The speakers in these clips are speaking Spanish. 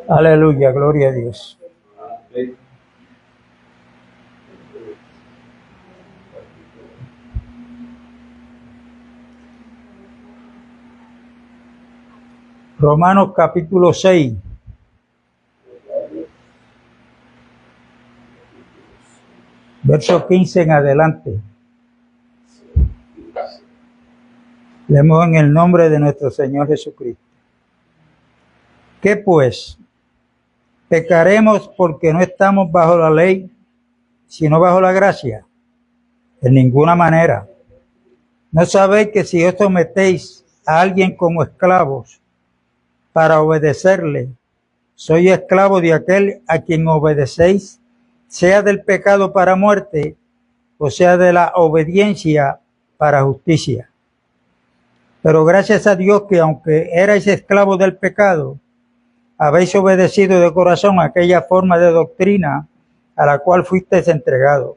Aleluya, gloria a Dios. Romanos capítulo 6. Verso 15 en adelante. Leemos en el nombre de nuestro Señor Jesucristo. ¿Qué pues? ¿Pecaremos porque no estamos bajo la ley, sino bajo la gracia? En ninguna manera. ¿No sabéis que si os sometéis a alguien como esclavos para obedecerle, sois esclavos de aquel a quien obedecéis, sea del pecado para muerte, o sea de la obediencia para justicia? Pero gracias a Dios que aunque erais esclavos del pecado, habéis obedecido de corazón aquella forma de doctrina a la cual fuisteis entregados.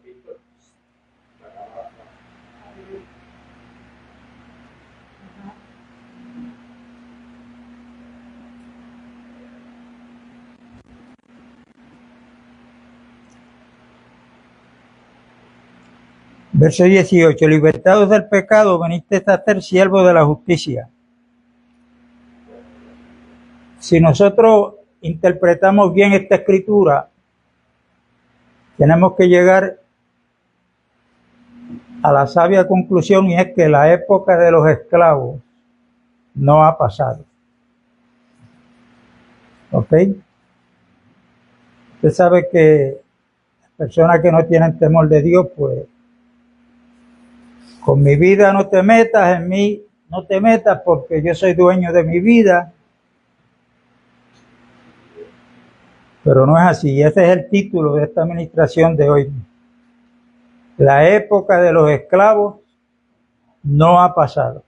Verso 18. Libertados del pecado, venisteis a ser siervos de la justicia. Si nosotros interpretamos bien esta escritura, tenemos que llegar a la sabia conclusión, y es que la época de los esclavos no ha pasado. ¿Ok? Usted sabe que las personas que no tienen temor de Dios, pues, con mi vida no te metas, en mí no te metas, porque yo soy dueño de mi vida. Pero no es así. Ese es el título de esta administración de hoy. La época de los esclavos no ha pasado.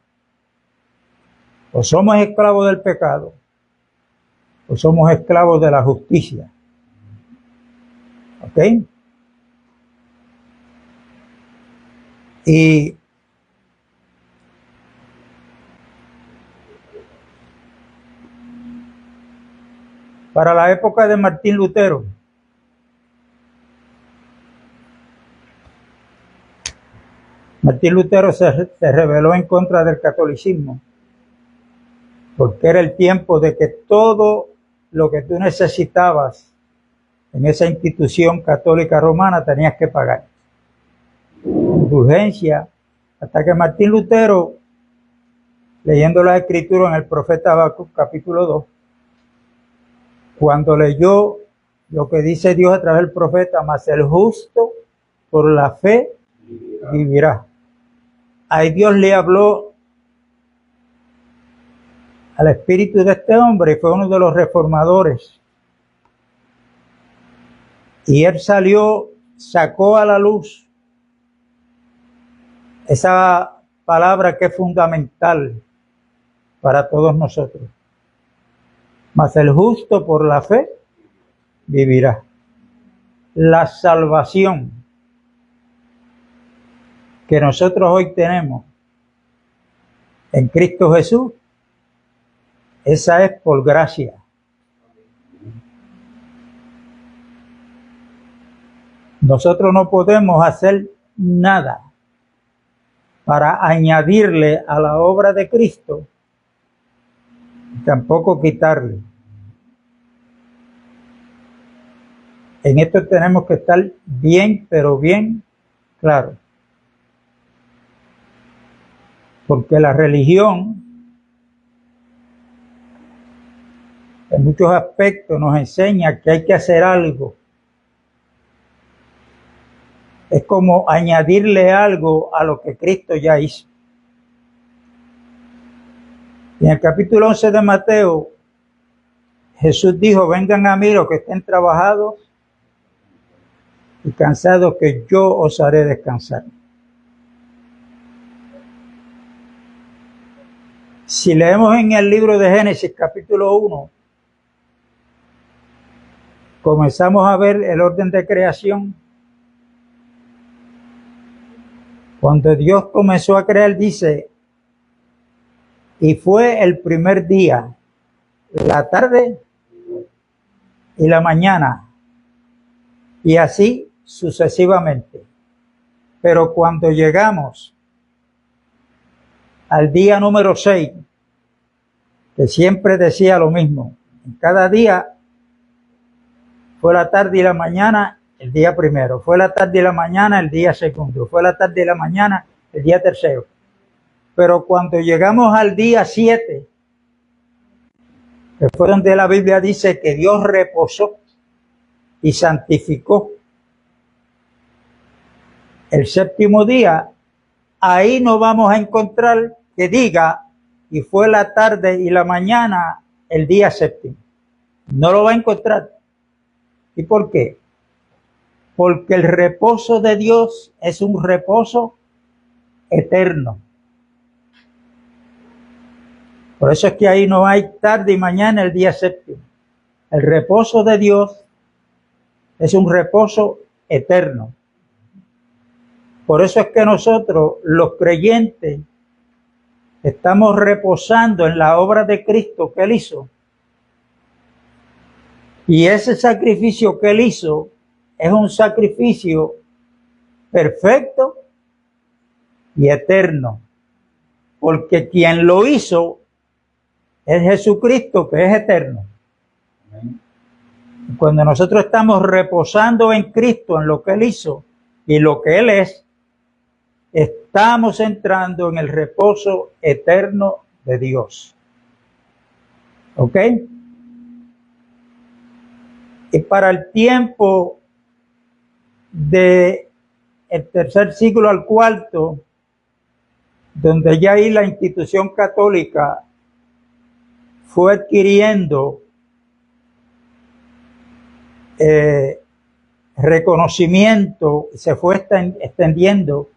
O somos esclavos del pecado, o somos esclavos de la justicia. ¿Ok? Y para la época de Martín Lutero, se rebeló en contra del catolicismo, porque era el tiempo de que todo lo que tú necesitabas en esa institución católica romana tenías que pagar. Indulgencia, hasta que Martín Lutero, leyendo la escritura en el profeta Habacuc capítulo 2, cuando leyó lo que dice Dios a través del profeta, mas el justo por la fe vivirá. Ahí Dios le habló al espíritu de este hombre, y fue uno de los reformadores. Y él sacó a la luz esa palabra que es fundamental para todos nosotros. Mas el justo por la fe vivirá. La salvación que nosotros hoy tenemos en Cristo Jesús, esa es por gracia. Nosotros no podemos hacer nada para añadirle a la obra de Cristo, tampoco quitarle. En esto tenemos que estar bien, pero bien claro. Porque la religión, en muchos aspectos, nos enseña que hay que hacer algo. Es como añadirle algo a lo que Cristo ya hizo. En el capítulo 11 de Mateo, Jesús dijo: vengan a mí los que estén trabajados y cansados, que yo os haré descansar. Si leemos en el libro de Génesis capítulo 1, comenzamos a ver el orden de creación. Cuando Dios comenzó a crear, dice Y fue el primer día, la tarde y la mañana, y así sucesivamente. Pero cuando llegamos al día número 6, que siempre decía lo mismo, en cada día fue la tarde y la mañana el día primero, fue la tarde y la mañana el día segundo, fue la tarde y la mañana el día tercero. Pero cuando llegamos al día 7, que fue donde la Biblia dice que Dios reposó y santificó el séptimo día, ahí no vamos a encontrar que diga y fue la tarde y la mañana el día séptimo. No lo va a encontrar. ¿Y por qué? Porque el reposo de Dios es un reposo eterno. Por eso es que ahí no hay tarde y mañana el día séptimo. El reposo de Dios es un reposo eterno. Por eso es que nosotros, los creyentes, estamos reposando en la obra de Cristo que Él hizo. Y ese sacrificio que Él hizo es un sacrificio perfecto y eterno. Porque quien lo hizo es Jesucristo, que es eterno. Cuando nosotros estamos reposando en Cristo, en lo que Él hizo y lo que Él es, estamos entrando en el reposo eterno de Dios. ¿Ok? Y para el tiempo del tercer siglo al cuarto, donde ya ahí la institución católica fue adquiriendo reconocimiento, se fue extendiendo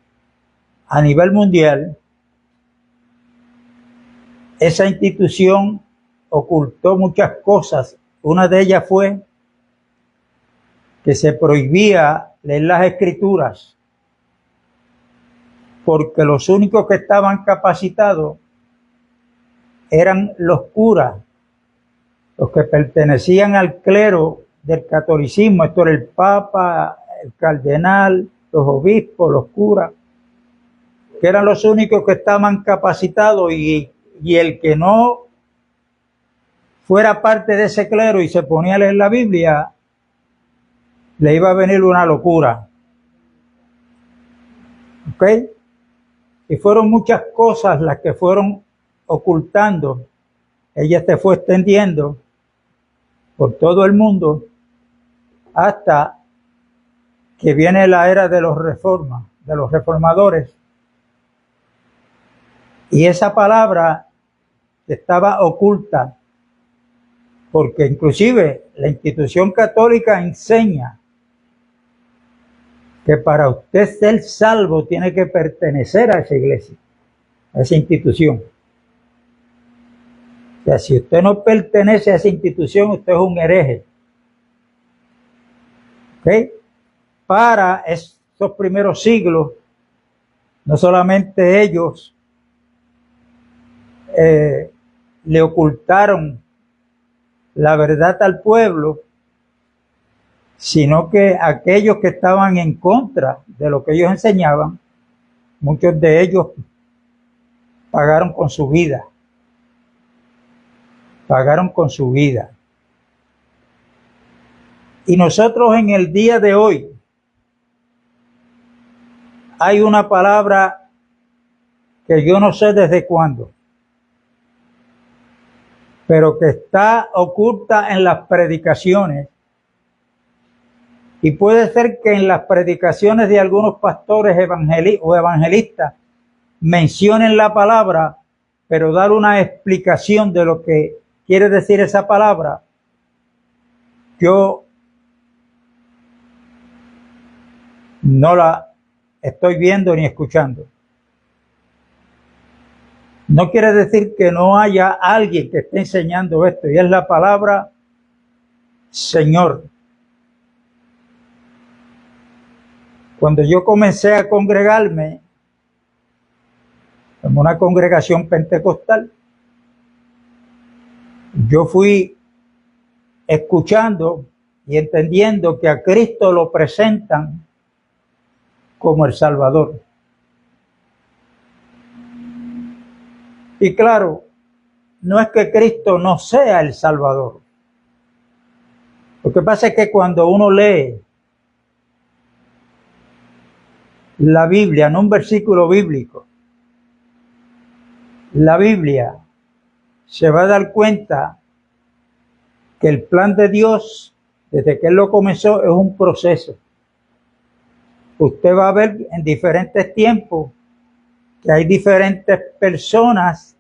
a nivel mundial, esa institución ocultó muchas cosas. Una de ellas fue que se prohibía leer las escrituras, porque los únicos que estaban capacitados eran los curas, los que pertenecían al clero del catolicismo. Esto era el papa, el cardenal, los obispos, los curas, que eran los únicos que estaban capacitados, y el que no fuera parte de ese clero y se ponía a leer la Biblia, le iba a venir una locura. ¿Ok? Y fueron muchas cosas las que fueron ocultando. Ella se fue extendiendo por todo el mundo hasta que viene la era de los reformadores. Y esa palabra estaba oculta, porque inclusive la institución católica enseña que para usted ser salvo tiene que pertenecer a esa iglesia, a esa institución. O sea, si usted no pertenece a esa institución, usted es un hereje. ¿Ok? Para esos primeros siglos, no solamente ellos le ocultaron la verdad al pueblo, sino que aquellos que estaban en contra de lo que ellos enseñaban, muchos de ellos pagaron con su vida. Pagaron con su vida. Y nosotros en el día de hoy hay una palabra que yo no sé desde cuándo, pero que está oculta en las predicaciones. Y puede ser que en las predicaciones de algunos pastores o evangelistas mencionen la palabra, pero dar una explicación de lo que quiere decir esa palabra, yo no la estoy viendo ni escuchando. No quiere decir que no haya alguien que esté enseñando esto, y es la palabra Señor. Cuando yo comencé a congregarme en una congregación pentecostal, yo fui escuchando y entendiendo que a Cristo lo presentan como el Salvador. Y claro, no es que Cristo no sea el Salvador. Lo que pasa es que cuando uno lee la Biblia, no un versículo bíblico, la Biblia, se va a dar cuenta que el plan de Dios, desde que Él lo comenzó, es un proceso. Usted va a ver en diferentes tiempos que hay diferentes personas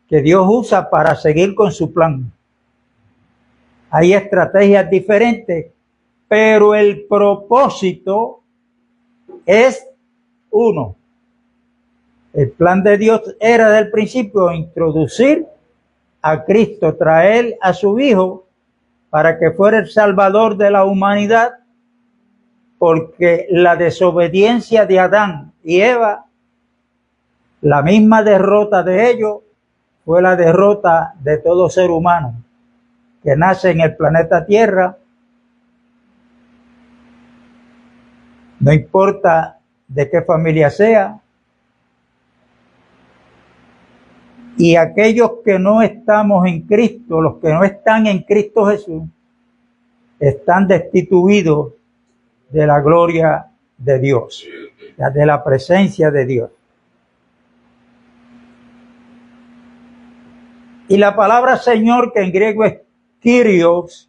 que Dios usa para seguir con su plan. Hay estrategias diferentes, pero el propósito es uno. El plan de Dios era desde el principio introducir a Cristo, traer a su Hijo para que fuera el Salvador de la humanidad, porque la desobediencia de Adán y Eva, la misma derrota de ellos, fue la derrota de todo ser humano que nace en el planeta Tierra, no importa de qué familia sea. Y aquellos que no estamos en Cristo, los que no están en Cristo Jesús, están destituidos de la gloria de Dios, de la presencia de Dios. Y la palabra Señor, que en griego es Kyrios,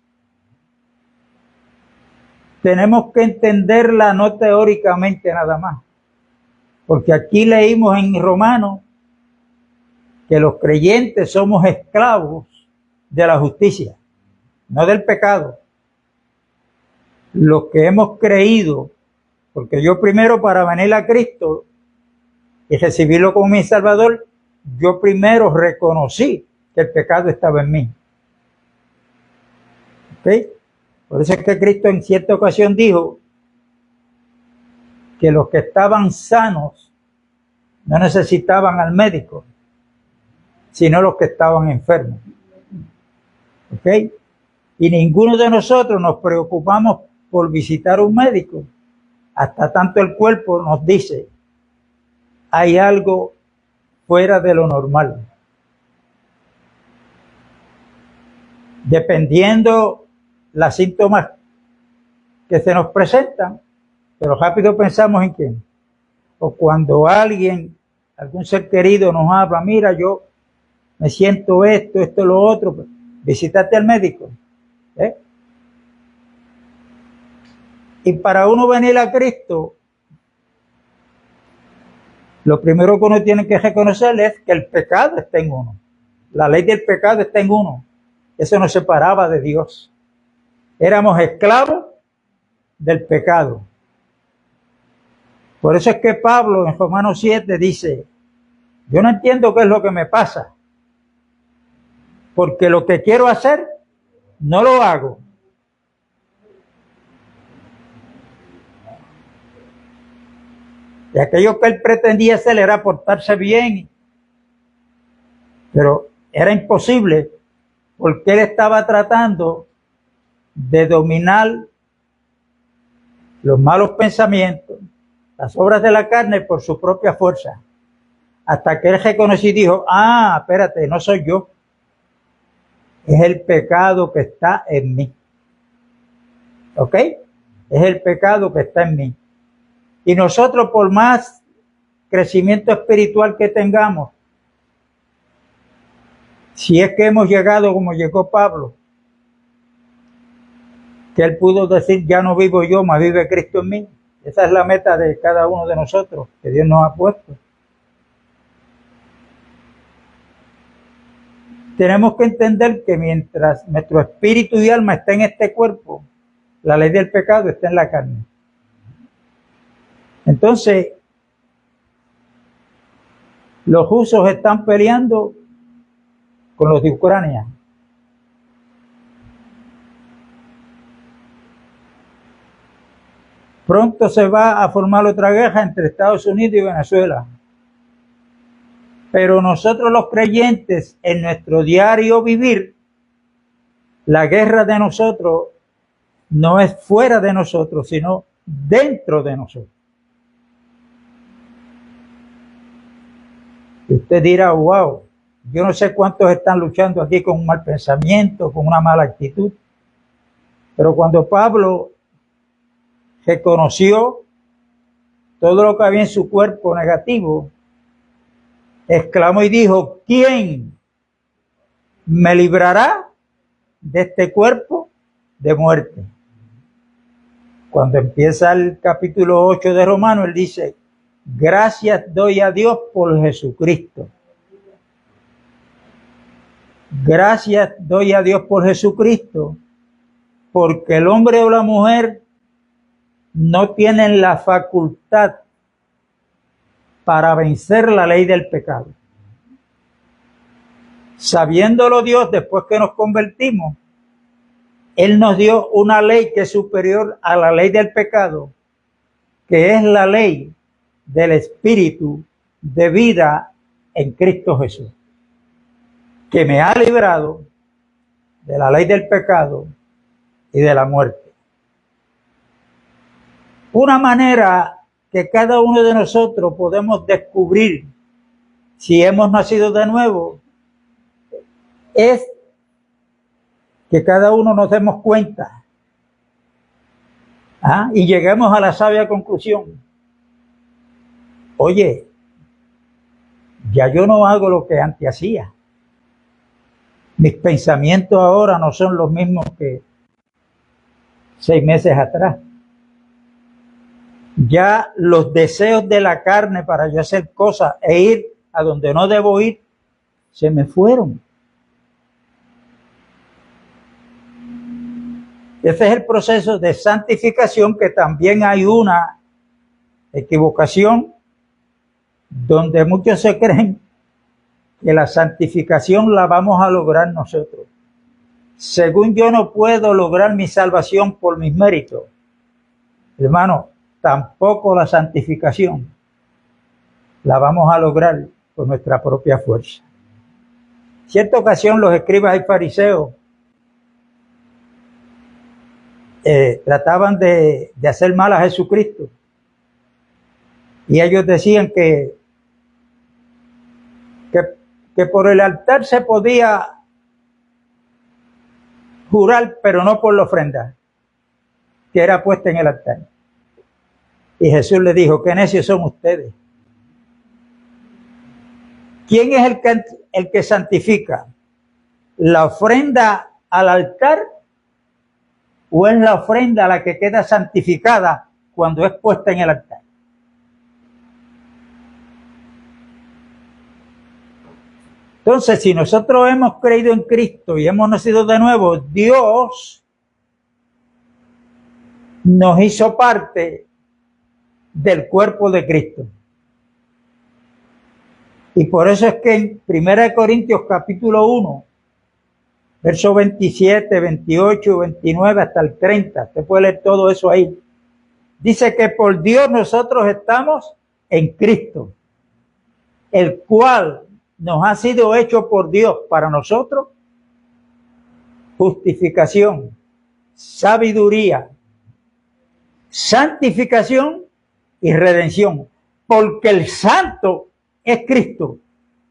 tenemos que entenderla no teóricamente nada más, porque aquí leímos en Romanos que los creyentes somos esclavos de la justicia, no del pecado. Los que hemos creído, porque yo primero, para venir a Cristo y recibirlo como mi Salvador, yo primero reconocí que el pecado estaba en mí. ¿Okay? Por eso es que Cristo en cierta ocasión dijo que los que estaban sanos no necesitaban al médico, sino los que estaban enfermos. ¿Ok? Y ninguno de nosotros nos preocupamos por visitar un médico, hasta tanto el cuerpo nos dice, hay algo fuera de lo normal. Dependiendo los síntomas que se nos presentan, pero rápido pensamos en quién. O cuando alguien, algún ser querido nos habla, mira, yo me siento esto, lo otro, visítate al médico. Y para uno venir a Cristo, lo primero que uno tiene que reconocer es que el pecado está en uno. La ley del pecado está en uno. Eso nos separaba de Dios. Éramos esclavos del pecado. Por eso es que Pablo en Romanos 7 dice, yo no entiendo qué es lo que me pasa, porque lo que quiero hacer, no lo hago. Y aquello que él pretendía hacer era portarse bien, pero era imposible, porque él estaba tratando de dominar los malos pensamientos, las obras de la carne por su propia fuerza. Hasta que él reconoció y dijo, espérate, no soy yo. Es el pecado que está en mí. ¿Ok? Es el pecado que está en mí. Y nosotros, por más crecimiento espiritual que tengamos, si es que hemos llegado como llegó Pablo, que él pudo decir, ya no vivo yo, mas vive Cristo en mí. Esa es la meta de cada uno de nosotros, que Dios nos ha puesto. Tenemos que entender que mientras nuestro espíritu y alma está en este cuerpo, la ley del pecado está en la carne. Entonces, los rusos están peleando con los de Ucrania. Pronto se va a formar otra guerra entre Estados Unidos y Venezuela. Pero nosotros los creyentes, en nuestro diario vivir, La guerra de nosotros no es fuera de nosotros, sino dentro de nosotros. Y usted dirá, wow, yo no sé cuántos están luchando aquí con un mal pensamiento, con una mala actitud. Pero cuando Pablo reconoció todo lo que había en su cuerpo negativo, exclamó y dijo, ¿quién me librará de este cuerpo de muerte? Cuando empieza el capítulo 8 de Romanos, él dice, gracias doy a Dios por Jesucristo. Gracias doy a Dios por Jesucristo, porque el hombre o la mujer no tienen la facultad para vencer la ley del pecado. Sabiéndolo Dios, después que nos convertimos, Él nos dio una ley que es superior a la ley del pecado, que es la ley del Espíritu de vida en Cristo Jesús, que me ha librado de la ley del pecado y de la muerte. Una manera que cada uno de nosotros podemos descubrir si hemos nacido de nuevo es que cada uno nos demos cuenta y lleguemos a la sabia conclusión. Oye, ya yo no hago lo que antes hacía. Mis pensamientos ahora no son los mismos que 6 meses atrás. Ya los deseos de la carne para yo hacer cosas e ir a donde no debo ir, se me fueron. Ese es el proceso de santificación, que también hay una equivocación donde muchos se creen que la santificación la vamos a lograr nosotros. Según yo no puedo lograr mi salvación por mis méritos, hermano, tampoco la santificación la vamos a lograr por nuestra propia fuerza. En cierta ocasión los escribas y fariseos trataban de hacer mal a Jesucristo, y ellos decían que por el altar se podía jurar, pero no por la ofrenda que era puesta en el altar. Y Jesús le dijo, qué necios son ustedes. ¿Quién es el que santifica? ¿La ofrenda al altar o es la ofrenda la que queda santificada cuando es puesta en el altar? Entonces, si nosotros hemos creído en Cristo y hemos nacido de nuevo, Dios nos hizo parte del cuerpo de Cristo. Y por eso es que en 1 Corintios capítulo 1, versos 27, 28, 29 hasta el 30, usted puede leer todo eso ahí. Dice que por Dios nosotros estamos en Cristo, el cual nos ha sido hecho por Dios para nosotros justificación, sabiduría, santificación y redención, porque el santo es Cristo.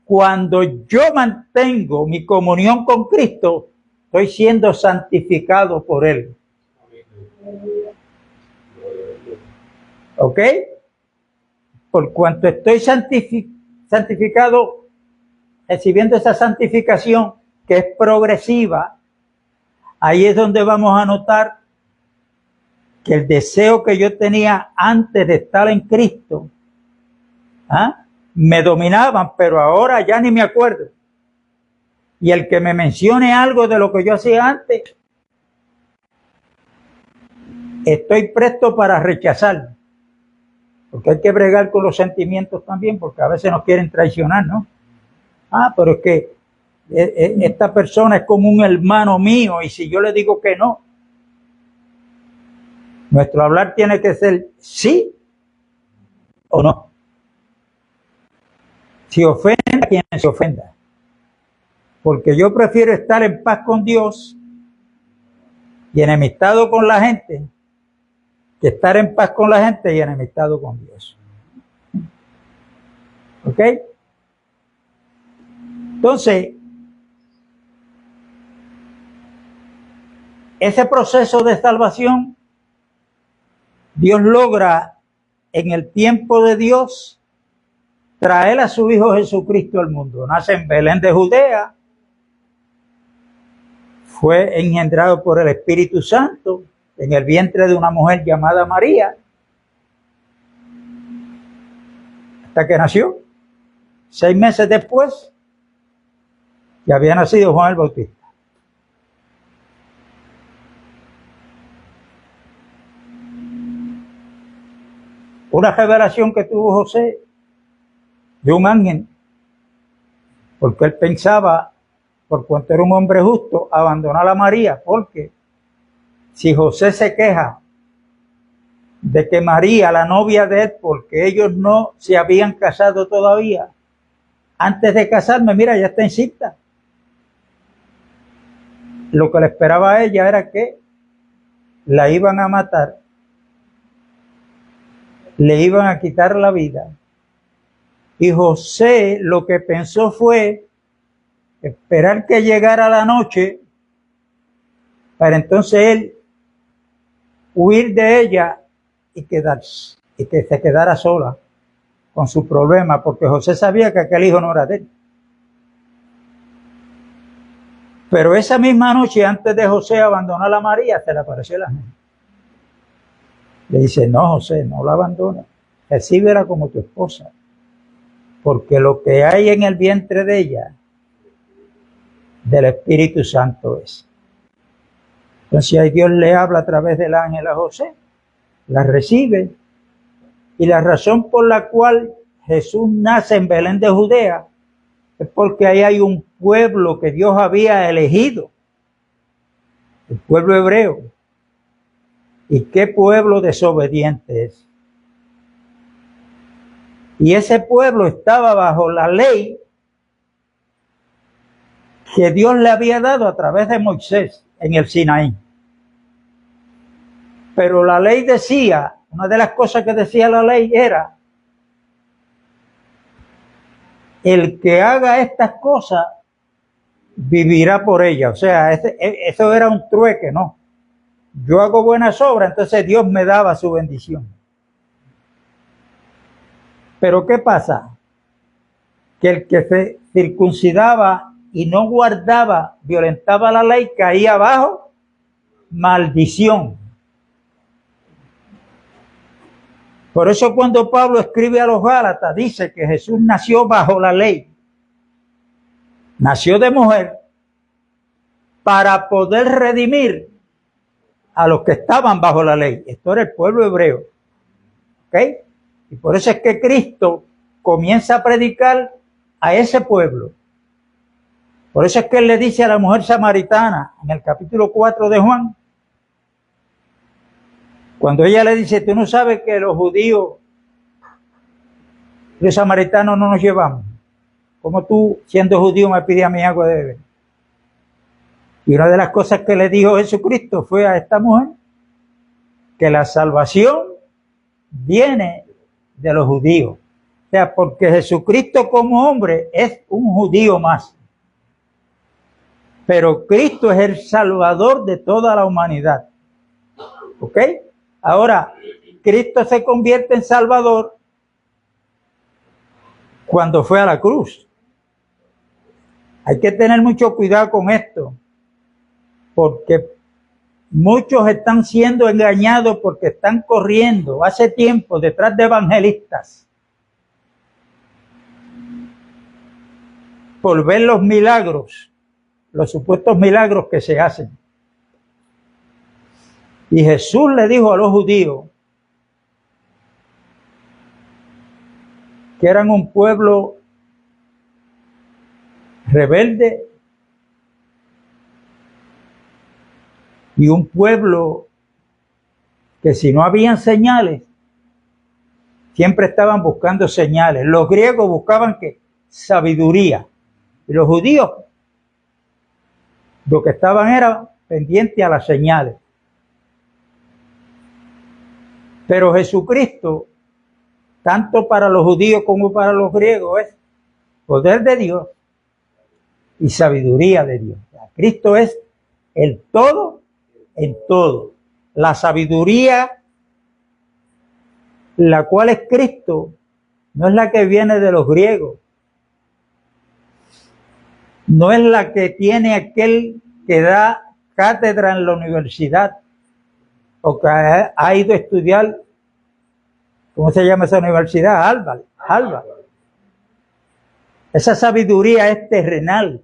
Cuando yo mantengo mi comunión con Cristo, estoy siendo santificado por Él. ¿Ok? Por cuanto estoy santificado, recibiendo esa santificación que es progresiva, ahí es donde vamos a notar que el deseo que yo tenía antes de estar en Cristo, me dominaban, pero ahora ya ni me acuerdo. Y el que me mencione algo de lo que yo hacía antes, estoy presto para rechazar. Porque hay que bregar con los sentimientos también, porque a veces nos quieren traicionar, ¿no? Pero es que esta persona es como un hermano mío, y si yo le digo que no, nuestro hablar tiene que ser sí o no. Si ofende a quien se ofenda, porque yo prefiero estar en paz con Dios y enemistado con la gente que estar en paz con la gente y enemistado con Dios. ¿Ok? Entonces, ese proceso de salvación, Dios logra en el tiempo de Dios traer a su Hijo Jesucristo al mundo. Nace en Belén de Judea, fue engendrado por el Espíritu Santo en el vientre de una mujer llamada María, hasta que nació. 6 meses después, ya había nacido Juan el Bautista. Una revelación que tuvo José de un ángel, porque él pensaba, por cuanto era un hombre justo, abandonar a María, porque si José se queja de que María, la novia de él, porque ellos no se habían casado todavía, antes de casarme, mira, ya está encinta. Lo que le esperaba a ella era que la iban a matar, le iban a quitar la vida. Y José lo que pensó fue esperar que llegara la noche para entonces él huir de ella y que se quedara sola con su problema, porque José sabía que aquel hijo no era de él. Pero esa misma noche, antes de José abandonar a María, se le apareció el ángel. Le dice: no, José, no la abandones, recíbela como tu esposa, porque lo que hay en el vientre de ella, del Espíritu Santo es. Entonces ahí Dios le habla a través del ángel a José, la recibe, y la razón por la cual Jesús nace en Belén de Judea es porque ahí hay un pueblo que Dios había elegido, el pueblo hebreo. ¿Y qué pueblo desobediente es? Y ese pueblo estaba bajo la ley que Dios le había dado a través de Moisés en el Sinaí. Pero la ley decía, una de las cosas que decía la ley era: el que haga estas cosas vivirá por ellas. O sea, eso era un trueque, ¿no? Yo hago buenas obras, entonces Dios me daba su bendición. Pero ¿qué pasa? Que el que se circuncidaba y no guardaba, violentaba la ley, caía bajo maldición. Por eso cuando Pablo escribe a los Gálatas, dice que Jesús nació bajo la ley. Nació de mujer para poder redimir a los que estaban bajo la ley. Esto era el pueblo hebreo. ¿Ok? Y por eso es que Cristo comienza a predicar a ese pueblo. Por eso es que él le dice a la mujer samaritana en el capítulo 4 de Juan, cuando ella le dice: tú no sabes que los judíos y los samaritanos no nos llevamos. ¿Cómo tú, siendo judío, me pides a mí agua de beber? Y una de las cosas que le dijo Jesucristo fue a esta mujer que la salvación viene de los judíos. O sea, porque Jesucristo como hombre es un judío más. Pero Cristo es el Salvador de toda la humanidad. ¿Ok? Ahora, Cristo se convierte en Salvador cuando fue a la cruz. Hay que tener mucho cuidado con esto, porque muchos están siendo engañados porque están corriendo hace tiempo detrás de evangelistas por ver los milagros, los supuestos milagros que se hacen. Y Jesús le dijo a los judíos que eran un pueblo rebelde y un pueblo que si no habían señales, siempre estaban buscando señales. Los griegos buscaban ¿qué? Sabiduría. Y los judíos lo que estaban era pendientes a las señales. Pero Jesucristo, tanto para los judíos como para los griegos, es poder de Dios y sabiduría de Dios. Cristo es el todo en todo. La sabiduría, la cual es Cristo, no es la que viene de los griegos, no es la que tiene aquel que da cátedra en la universidad o que ha ido a estudiar, ¿cómo se llama esa universidad? Harvard. Esa sabiduría es terrenal.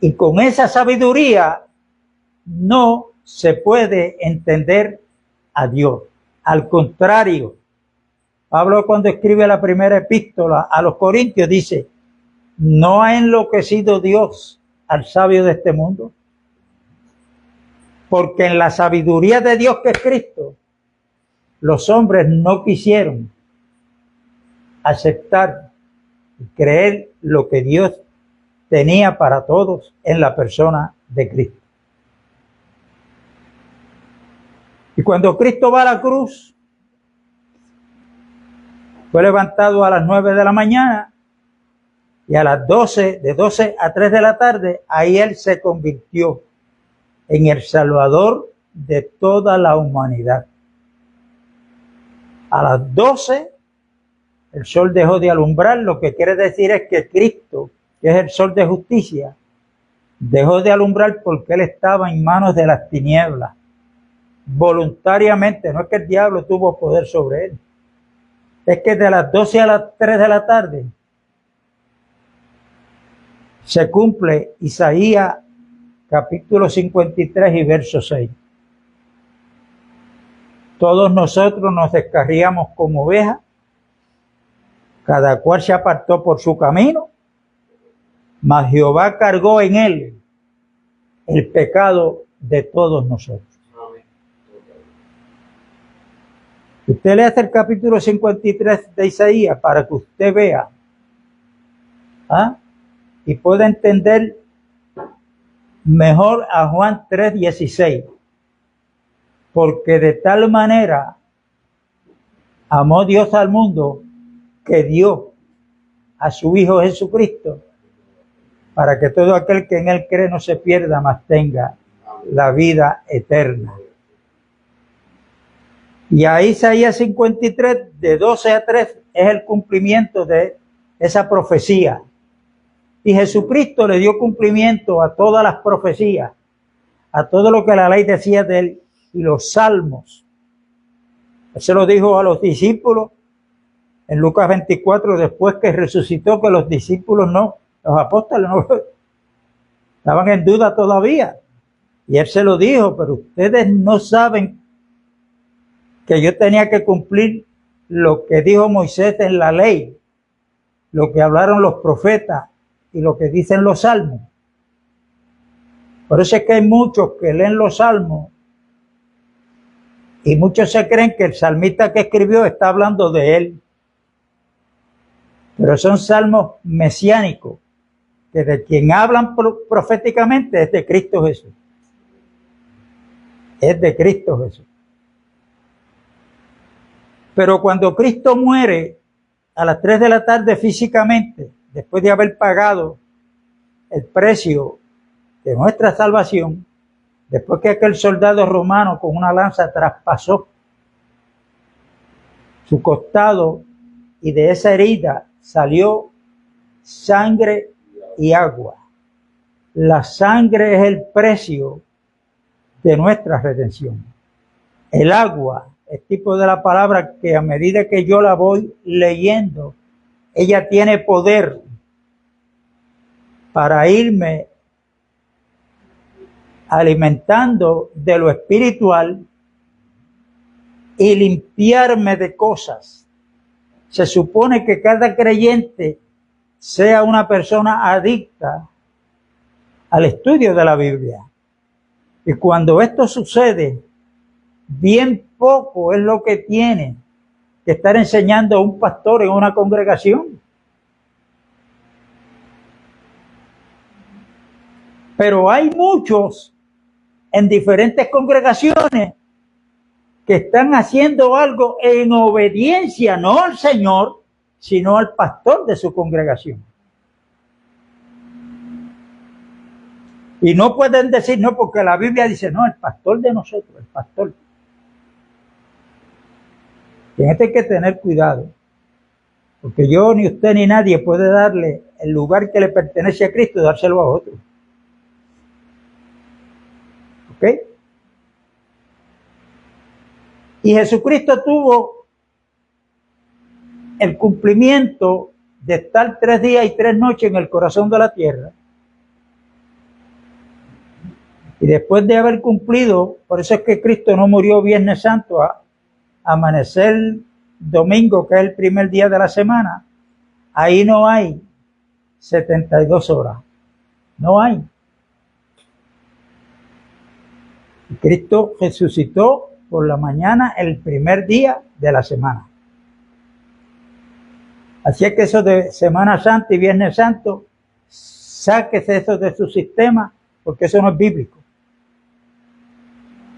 Y con esa sabiduría no se puede entender a Dios. Al contrario, Pablo, cuando escribe la primera epístola a los Corintios, dice: ¿no ha enloquecido Dios al sabio de este mundo? Porque en la sabiduría de Dios, que es Cristo, los hombres no quisieron aceptar y creer lo que Dios tenía para todos en la persona de Cristo. Y cuando Cristo va a la cruz, fue levantado a las 9 de la mañana y a las 12, de 12 a 3 de la tarde, ahí Él se convirtió en el Salvador de toda la humanidad. A las 12, el sol dejó de alumbrar, lo que quiere decir es que Cristo, que es el sol de justicia, dejó de alumbrar porque Él estaba en manos de las tinieblas. Voluntariamente, no es que el diablo tuvo poder sobre Él. Es que de las 12 a las 3 de la tarde se cumple Isaías capítulo 53 y verso 6. Todos nosotros nos descarriamos como ovejas, cada cual se apartó por su camino, mas Jehová cargó en él el pecado de todos nosotros. Usted le hace el capítulo 53 de Isaías para que usted vea y pueda entender mejor a Juan 3:16. Porque de tal manera amó Dios al mundo que dio a su Hijo Jesucristo para que todo aquel que en Él cree no se pierda, mas tenga la vida eterna. Y a Isaías 53, de 12 a 3, es el cumplimiento de esa profecía. Y Jesucristo le dio cumplimiento a todas las profecías, a todo lo que la ley decía de Él y los salmos. Él se lo dijo a los discípulos en Lucas 24, después que resucitó, que los discípulos no, los apóstoles no, estaban en duda todavía. Y Él se lo dijo: pero ustedes no saben que yo tenía que cumplir lo que dijo Moisés en la ley, lo que hablaron los profetas y lo que dicen los salmos. Por eso es que hay muchos que leen los salmos y muchos se creen que el salmista que escribió está hablando de él. Pero son salmos mesiánicos, que de quien hablan proféticamente es de Cristo Jesús. Es de Cristo Jesús. Pero cuando Cristo muere a las 3 de la tarde físicamente, después de haber pagado el precio de nuestra salvación, después que aquel soldado romano con una lanza traspasó su costado y de esa herida salió sangre y agua. La sangre es el precio de nuestra redención. El agua es tipo de la palabra que a medida que yo la voy leyendo, ella tiene poder para irme alimentando de lo espiritual y limpiarme de cosas. Se supone que cada creyente sea una persona adicta al estudio de la Biblia. Y cuando esto sucede, bien poco es lo que tiene que estar enseñando a un pastor en una congregación. Pero hay muchos en diferentes congregaciones que están haciendo algo en obediencia, no al Señor, sino al pastor de su congregación. Y no pueden decir no, porque la Biblia dice, no, el pastor de nosotros, el pastor. Y en esto hay que tener cuidado, porque yo, ni usted, ni nadie puede darle el lugar que le pertenece a Cristo y dárselo a otro. ¿Ok? Y Jesucristo tuvo el cumplimiento de estar 3 días y 3 noches en el corazón de la tierra. Y después de haber cumplido, por eso es que Cristo no murió Viernes Santo, a amanecer domingo, que es el primer día de la semana, ahí no hay 72 horas. No hay. Y Cristo resucitó por la mañana el primer día de la semana. Así es que eso de Semana Santa y Viernes Santo, sáquese eso de su sistema, porque eso no es bíblico.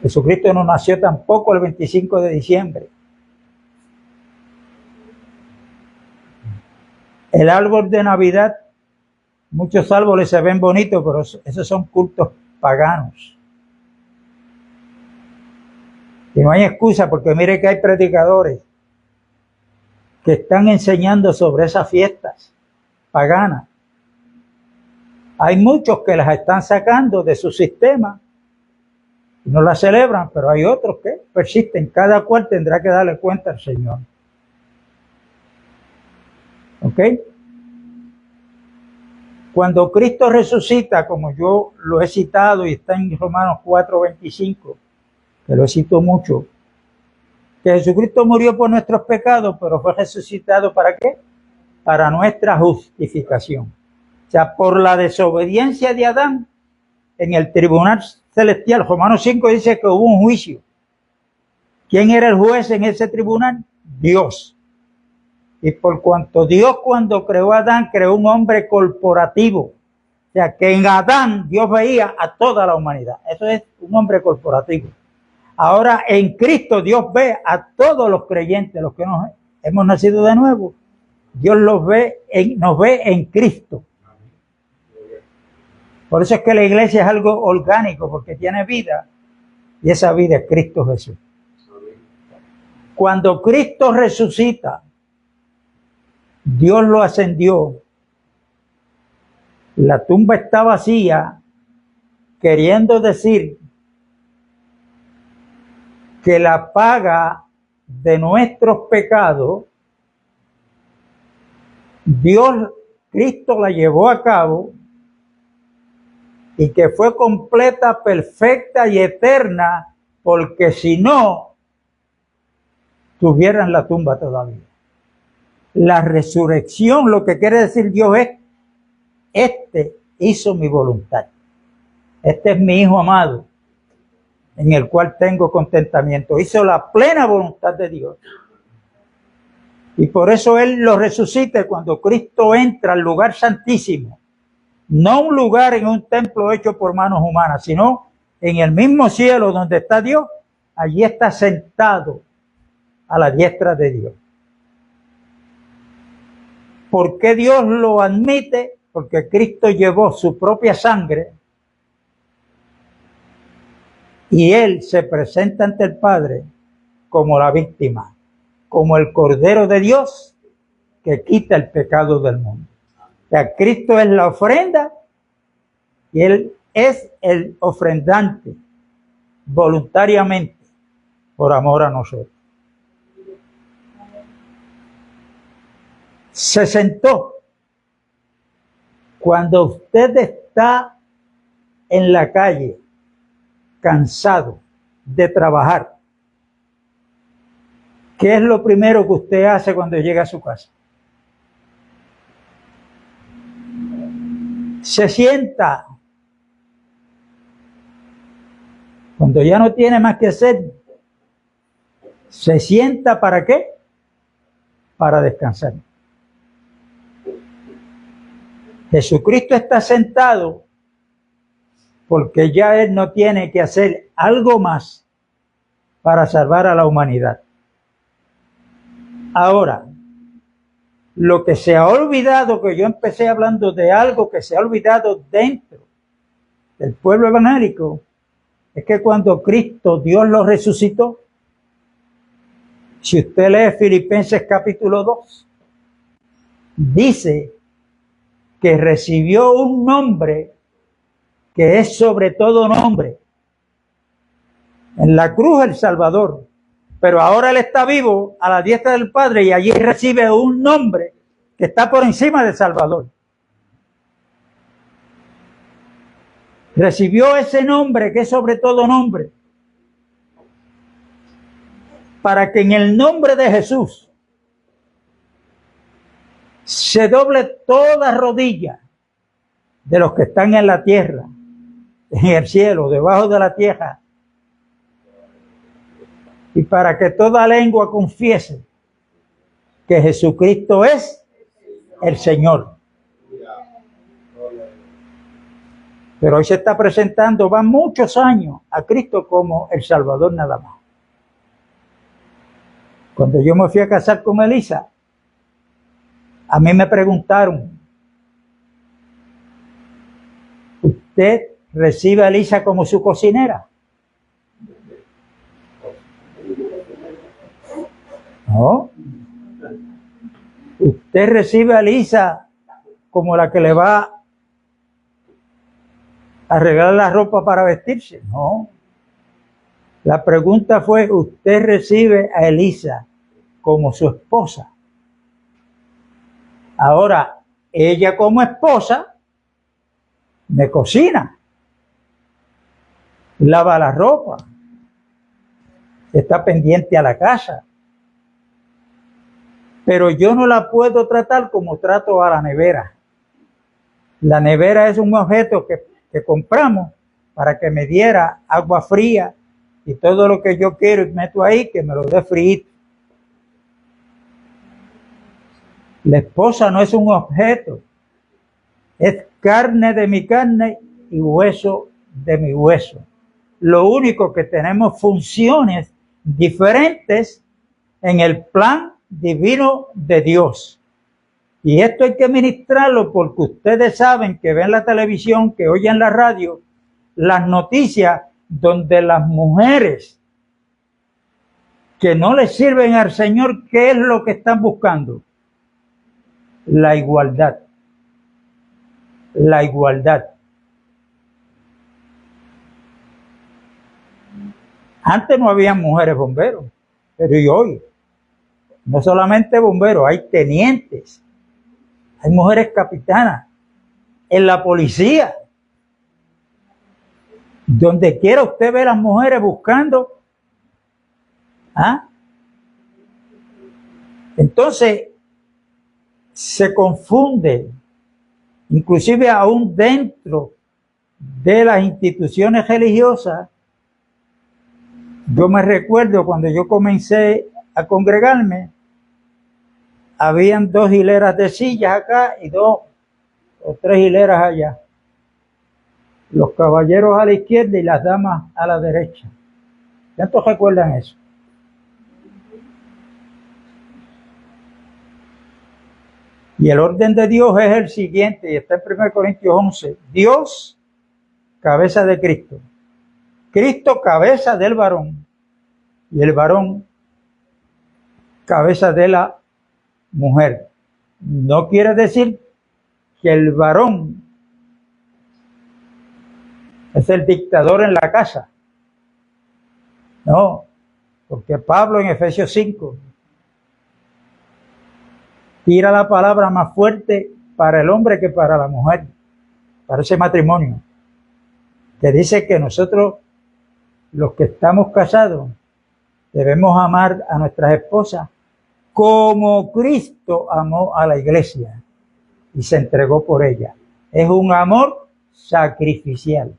Jesucristo no nació tampoco el 25 de diciembre. El árbol de Navidad, muchos árboles se ven bonitos, pero esos son cultos paganos. Y no hay excusa, porque mire que hay predicadores que están enseñando sobre esas fiestas paganas. Hay muchos que las están sacando de su sistema y no las celebran, pero hay otros que persisten. Cada cual tendrá que darle cuenta al Señor. ¿Ok? Cuando Cristo resucita, como yo lo he citado y está en Romanos 4:25, que lo cito mucho, que Jesucristo murió por nuestros pecados, pero fue resucitado ¿para qué? Para nuestra justificación. O sea, por la desobediencia de Adán, en el tribunal celestial, Romanos 5 dice que hubo un juicio. ¿Quién era el juez en ese tribunal? Dios. Y por cuanto Dios, cuando creó a Adán, creó un hombre corporativo. O sea, que en Adán Dios veía a toda la humanidad. Eso es un hombre corporativo. Ahora en Cristo Dios ve a todos los creyentes, los que hemos nacido de nuevo. Dios nos ve en Cristo. Por eso es que la iglesia es algo orgánico, porque tiene vida. Y esa vida es Cristo Jesús. Cuando Cristo resucita, Dios lo ascendió. La tumba está vacía, queriendo decir que la paga de nuestros pecados, Cristo la llevó a cabo, y que fue completa, perfecta y eterna, porque si no, tuvieran la tumba todavía. La resurrección, lo que quiere decir Dios es, este hizo mi voluntad. Este es mi Hijo amado, en el cual tengo contentamiento. Hizo la plena voluntad de Dios. Y por eso Él lo resucita cuando Cristo entra al lugar santísimo. No un lugar en un templo hecho por manos humanas, sino en el mismo cielo donde está Dios. Allí está sentado a la diestra de Dios. ¿Por qué Dios lo admite? Porque Cristo llevó su propia sangre y Él se presenta ante el Padre como la víctima, como el Cordero de Dios que quita el pecado del mundo. O sea, Cristo es la ofrenda y Él es el ofrendante voluntariamente por amor a nosotros. Se sentó. Cuando usted está en la calle, cansado de trabajar, ¿qué es lo primero que usted hace cuando llega a su casa? Se sienta. Cuando ya no tiene más que hacer, se sienta ¿para qué? Para descansar. Jesucristo está sentado porque ya Él no tiene que hacer algo más para salvar a la humanidad. Ahora, lo que se ha olvidado, que yo empecé hablando de algo que se ha olvidado dentro del pueblo evangélico, es que cuando Cristo, Dios lo resucitó, si usted lee Filipenses capítulo 2, dice que recibió un nombre que es sobre todo nombre. En la cruz el Salvador, pero ahora Él está vivo a la diestra del Padre y allí recibe un nombre que está por encima del Salvador. Recibió ese nombre que es sobre todo nombre, para que en el nombre de Jesús se doble toda rodilla de los que están en la tierra, en el cielo, debajo de la tierra, y para que toda lengua confiese que Jesucristo es el Señor. Pero hoy se está presentando, van muchos años, a Cristo como el Salvador nada más. Cuando yo me fui a casar con Elisa, a mí me preguntaron, ¿usted recibe a Elisa como su cocinera? No. ¿Usted recibe a Elisa como la que le va a arreglar la ropa para vestirse? No. La pregunta fue, ¿usted recibe a Elisa como su esposa? Ahora, ella como esposa me cocina, lava la ropa, está pendiente a la casa. Pero yo no la puedo tratar como trato a la nevera. La nevera es un objeto que compramos para que me diera agua fría y todo lo que yo quiero y meto ahí, que me lo dé frío. La esposa no es un objeto, es carne de mi carne y hueso de mi hueso. Lo único que tenemos funciones diferentes en el plan divino de Dios. Y esto hay que ministrarlo porque ustedes saben que ven la televisión, que oyen la radio, las noticias donde las mujeres que no le sirven al Señor, ¿qué es lo que están buscando? La igualdad. La igualdad. Antes no había mujeres bomberos, pero y hoy, no solamente bomberos, hay tenientes, hay mujeres capitanas, en la policía. Donde quiera usted ve a las mujeres buscando. Entonces, se confunde, inclusive aún dentro de las instituciones religiosas. Yo me recuerdo cuando yo comencé a congregarme, habían 2 hileras de sillas acá y 2 o 3 hileras allá. Los caballeros a la izquierda y las damas a la derecha. ¿Cuántos recuerdan eso? Y el orden de Dios es el siguiente, y está en 1 Corintios 11. Dios, cabeza de Cristo. Cristo, cabeza del varón. Y el varón, cabeza de la mujer. No quiere decir que el varón es el dictador en la casa. No, porque Pablo en Efesios 5 tira la palabra más fuerte para el hombre que para la mujer, para ese matrimonio, que dice que nosotros, los que estamos casados, debemos amar a nuestras esposas como Cristo amó a la iglesia y se entregó por ella. Es un amor sacrificial.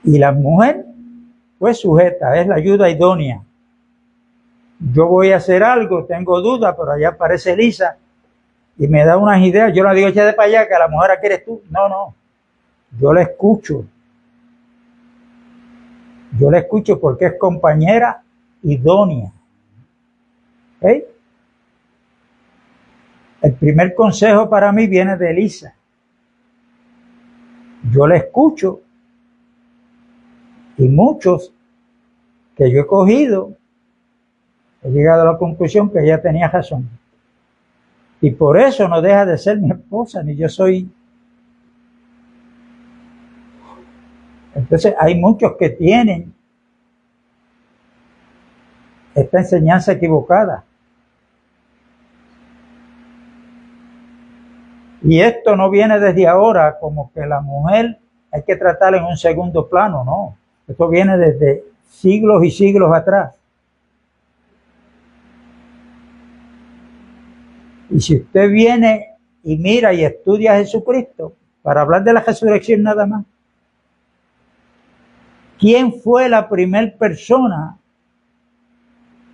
Y la mujer, pues sujeta, es la ayuda idónea. Yo voy a hacer algo, tengo dudas, pero allá aparece Elisa y me da unas ideas. Yo no digo, échate para allá, que a la mujer aquí eres tú. No, no. Yo la escucho Yo la escucho porque es compañera idónea. ¿Okay? El primer consejo para mí viene de Elisa. Yo la escucho y muchos que yo he cogido, he llegado a la conclusión que ella tenía razón. Y por eso no deja de ser mi esposa, ni yo soy. Entonces hay muchos que tienen esta enseñanza equivocada. Y esto no viene desde ahora como que la mujer hay que tratarla en un segundo plano, no. Esto viene desde siglos y siglos atrás. Y si usted viene y mira y estudia a Jesucristo, para hablar de la resurrección nada más, ¿quién fue la primera persona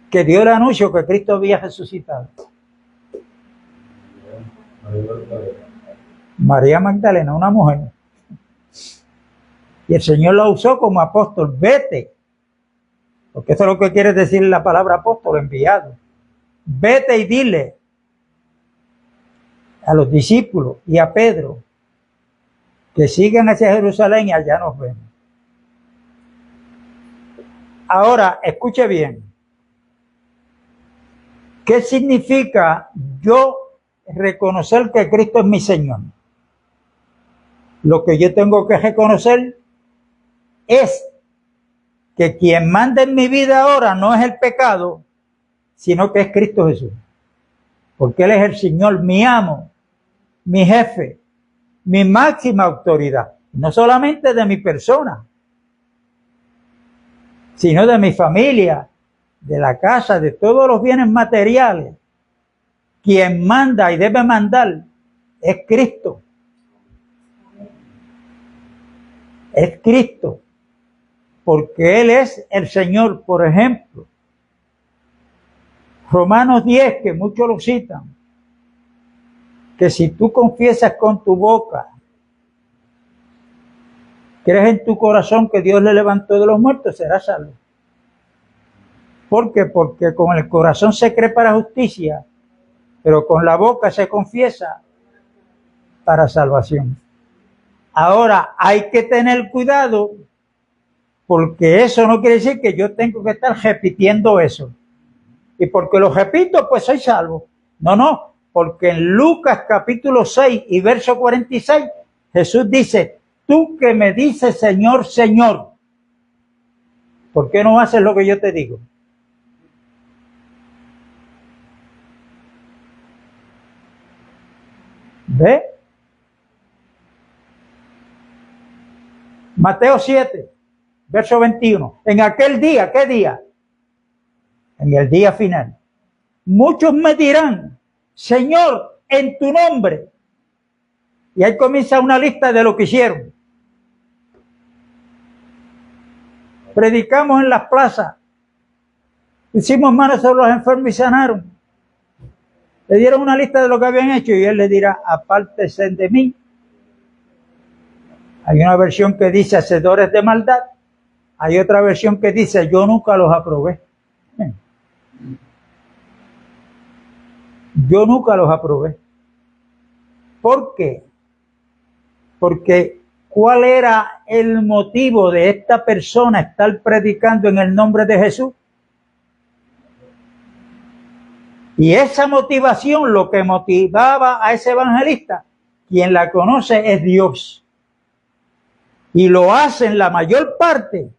que dio el anuncio que Cristo había resucitado? María Magdalena, una mujer. Y el Señor la usó como apóstol. Vete, porque eso es lo que quiere decir la palabra apóstol, enviado. Vete y dile a los discípulos y a Pedro que sigan hacia Jerusalén y allá nos vemos. Ahora, escuche bien. ¿Qué significa yo reconocer que Cristo es mi Señor? Lo que yo tengo que reconocer es que quien manda en mi vida ahora no es el pecado, sino que es Cristo Jesús. Porque Él es el Señor, mi amo, mi jefe, mi máxima autoridad. No solamente de mi persona, sino de mi familia, de la casa, de todos los bienes materiales. Quien manda y debe mandar es Cristo. Es Cristo. Porque Él es el Señor. Por ejemplo, Romanos 10, que muchos lo citan, que si tú confiesas con tu boca, crees en tu corazón que Dios le levantó de los muertos, serás salvo. ¿Por qué? Porque con el corazón se cree para justicia, pero con la boca se confiesa para salvación. Ahora, hay que tener cuidado, porque eso no quiere decir que yo tengo que estar repitiendo eso. Y porque lo repito, pues soy salvo. No, porque en Lucas capítulo 6 y verso 46, Jesús dice, tú que me dices Señor, Señor, ¿por qué no haces lo que yo te digo? ¿Ve? Mateo 7, verso 21. En aquel día, ¿qué día? En el día final. Muchos me dirán, Señor, en tu nombre. Y ahí comienza una lista de lo que hicieron. Predicamos en las plazas. Hicimos manos sobre los enfermos y sanaron. Le dieron una lista de lo que habían hecho y él le dirá, apártese de mí. Hay una versión que dice hacedores de maldad. Hay otra versión que dice yo nunca los aprobé. Yo nunca los aprobé. ¿Por qué? Porque ¿cuál era el motivo de esta persona estar predicando en el nombre de Jesús? Y esa motivación, lo que motivaba a ese evangelista, quien la conoce es Dios. Y lo hacen la mayor parte.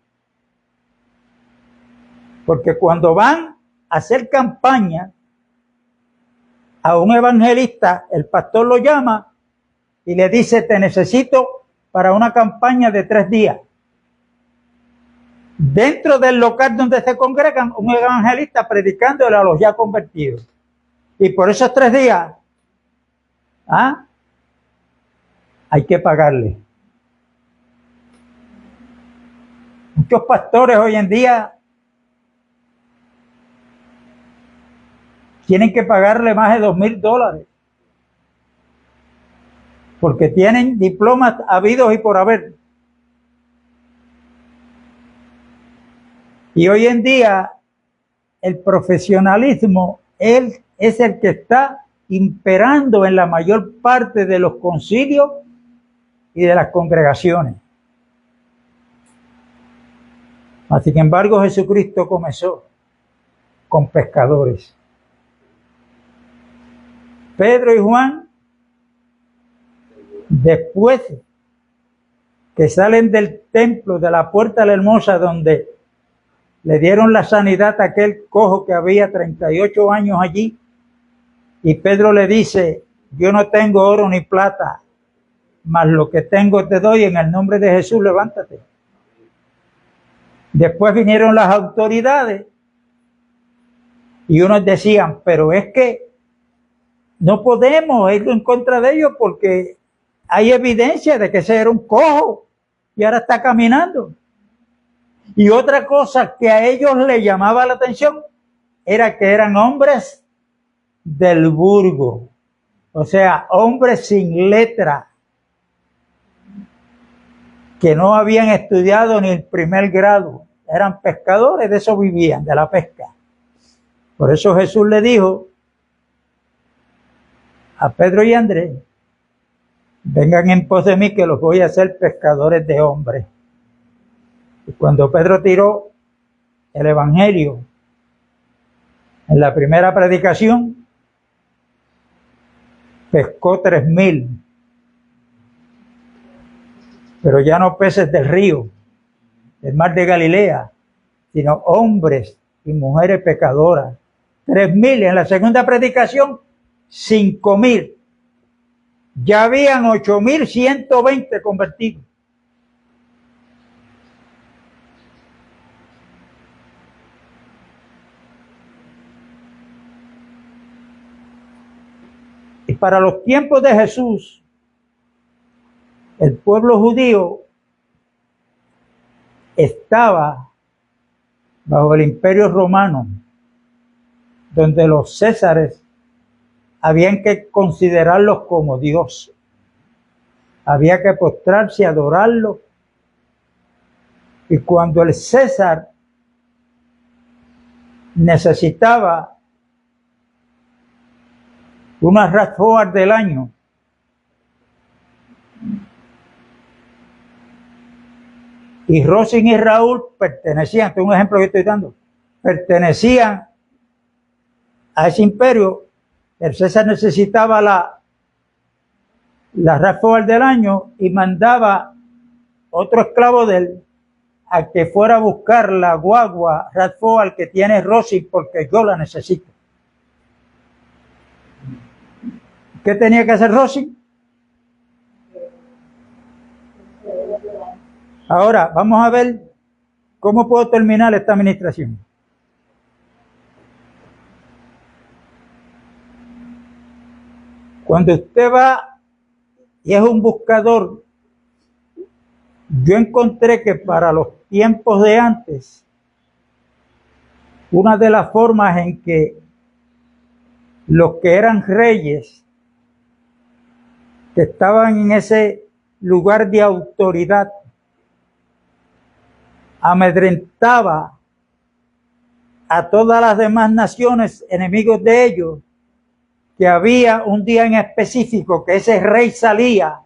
Porque cuando van a hacer campaña a un evangelista, el pastor lo llama y le dice, te necesito para una campaña de 3 días. Dentro del local donde se congregan, un evangelista predicándole a los ya convertidos. Y por esos 3 días, hay que pagarle. Muchos pastores hoy en día tienen que pagarle más de $2,000 porque tienen diplomas habidos y por haber. Y hoy en día el profesionalismo él es el que está imperando en la mayor parte de los concilios y de las congregaciones. Sin embargo, Jesucristo comenzó con pescadores. Pedro y Juan, después que salen del templo, de la puerta de la hermosa, donde le dieron la sanidad a aquel cojo que había 38 años allí, y Pedro le dice, yo no tengo oro ni plata, mas lo que tengo te doy, en el nombre de Jesús, levántate. Después vinieron las autoridades y unos decían, pero es que no podemos ir en contra de ellos porque hay evidencia de que ese era un cojo y ahora está caminando. Y otra cosa que a ellos les llamaba la atención era que eran hombres del burgo, o sea, hombres sin letra, que no habían estudiado ni el primer grado, eran pescadores, de eso vivían, de la pesca. Por eso Jesús le dijo a Pedro y Andrés, vengan en pos de mí que los voy a hacer pescadores de hombres. Y cuando Pedro tiró el evangelio en la primera predicación, pescó 3,000, pero ya no peces del río, del mar de Galilea, sino hombres y mujeres pecadoras. 3,000, en la segunda predicación 5,000. Ya habían 8,120 convertidos. Y para los tiempos de Jesús, el pueblo judío estaba bajo el imperio romano, donde los césares habían que considerarlos como Dios. Había que postrarse y adorarlo. Y cuando el César necesitaba una Rathhoar del año, y Rosin y Raúl pertenecían, este es un ejemplo que estoy dando, pertenecían a ese imperio, el César necesitaba la Rathhoar del año y mandaba otro esclavo de él a que fuera a buscar la guagua Rathhoar que tiene Rosin porque yo la necesito. ¿Qué tenía que hacer Rosin? Ahora, vamos a ver cómo puedo terminar esta administración. Cuando usted va y es un buscador, yo encontré que para los tiempos de antes, una de las formas en que los que eran reyes, que estaban en ese lugar de autoridad, amedrentaba a todas las demás naciones enemigos de ellos, que había un día en específico que ese rey salía